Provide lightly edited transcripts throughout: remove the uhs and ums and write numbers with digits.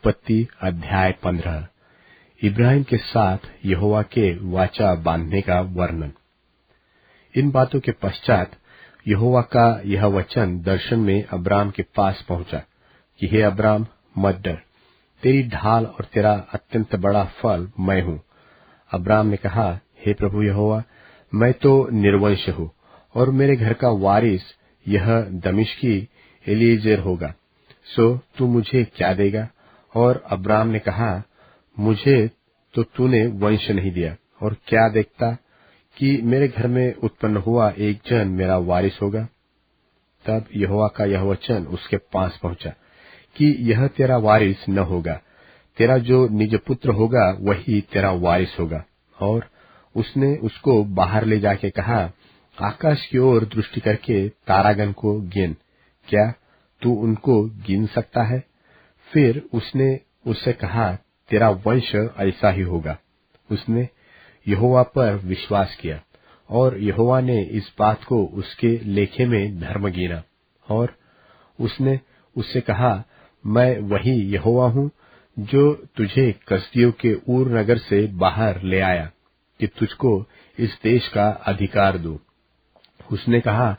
उत्पत्ति अध्याय 15। इब्राहिम के साथ यहोवा के वाचा बांधने का वर्णन। इन बातों के पश्चात यहोवा का यह वचन दर्शन में अब्राम के पास पहुंचा कि हे अब्राम, मत डर, तेरी ढाल और तेरा अत्यंत बड़ा फल मैं हूं। अब्राम ने कहा, हे प्रभु यहोवा, मैं तो निर्वंश हूं और मेरे घर का वारिस यह दमिश्की एलीजेर होगा, सो तू मुझे क्या देगा? और अब्राम ने कहा, मुझे तो तूने वंश नहीं दिया, और क्या देखता कि मेरे घर में उत्पन्न हुआ एक जन मेरा वारिस होगा। तब यहोवा का यह वचन उसके पास पहुंचा कि यह तेरा वारिस न होगा, तेरा जो निज पुत्र होगा वही तेरा वारिस होगा। और उसने उसको बाहर ले जाके कहा, आकाश की ओर दृष्टि करके तारागण को गिन, क्या तू उनको गिन सकता है? फिर उसने उससे कहा, तेरा वंश ऐसा ही होगा। उसने यहोवा पर विश्वास किया और यहोवा ने इस बात को उसके लेखे में धर्म गिना। और उसने उससे कहा, मैं वही यहोवा हूं जो तुझे कसदियों के ऊर नगर से बाहर ले आया कि तुझको इस देश का अधिकार दूं। उसने कहा,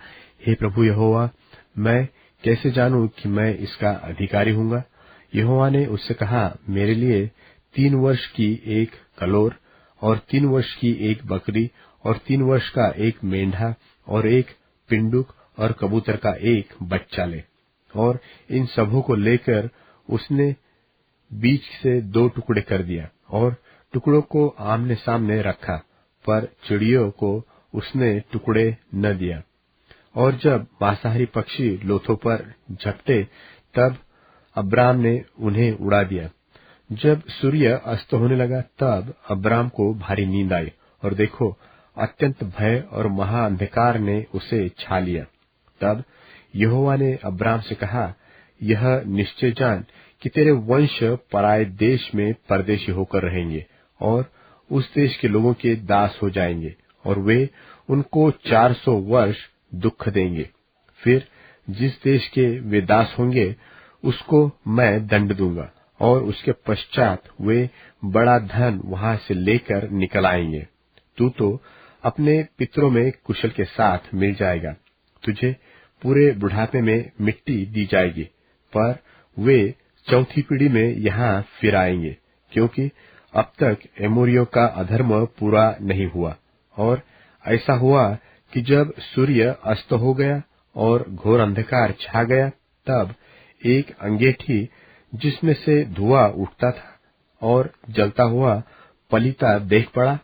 हे प्रभु यहोवा, मैं कैसे जानूं कि मैं इसका अधिकारी हूंगा? यहोवा ने उससे कहा, मेरे लिए 3 वर्ष की एक कलोर और 3 वर्ष की एक बकरी और 3 वर्ष का एक मेंढा और एक पिंडुक और कबूतर का एक बच्चा ले। और इन सबों को लेकर उसने बीच से 2 टुकड़े कर दिया और टुकड़ों को आमने सामने रखा, पर चिड़ियों को उसने टुकड़े न दिया। और जब मांसाहारी पक्षी लोथों पर झपटे, तब अब्राम ने उन्हें उड़ा दिया। जब सूर्य अस्त होने लगा, तब अब्राम को भारी नींद आई, और देखो, अत्यंत भय और महा अंधकार ने उसे छा लिया। तब यहोवा ने अब्राम से कहा, यह निश्चय जान कि तेरे वंश पराये देश में परदेशी होकर रहेंगे और उस देश के लोगों के दास हो जाएंगे, और वे उनको 400 वर्ष दुख देंगे। फिर जिस देश के वे दास होंगे उसको मैं दंड दूंगा, और उसके पश्चात वे बड़ा धन वहां से लेकर निकल आएंगे। तू तो अपने पितरों में कुशल के साथ मिल जाएगा। तुझे पूरे बुढ़ापे में मिट्टी दी जाएगी, पर वे 4थी पीढ़ी में यहाँ फिर आएंगे, क्योंकि अब तक एमोरियों का अधर्म पूरा नहीं हुआ। और ऐसा हुआ कि जब सूर्य अस्त हो गया और घोर अंधकार छा गया, तब एक अंगीठी जिसमें से धुआं उठता था और जलता हुआ पलीता देख पड़ा,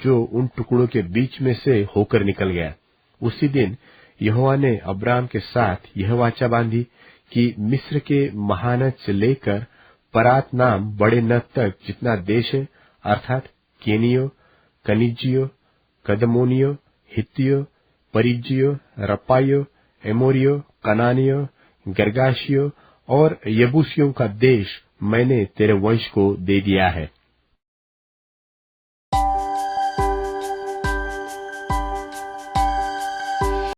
जो उन टुकड़ों के बीच में से होकर निकल गया। उसी दिन यहोवा ने अब्राम के साथ यह वाचा बांधी कि मिस्र के महानद से लेकर परात नाम बड़े नद तक जितना देश है, अर्थात केनियो, कनिजियो, कदमोनियो, हित्तियो, परिज्जियो, रपाइयो, एमोरियो, कनानियो, गर्गाशियो और यबूसियों का देश मैंने तेरे वंश को दे दिया है।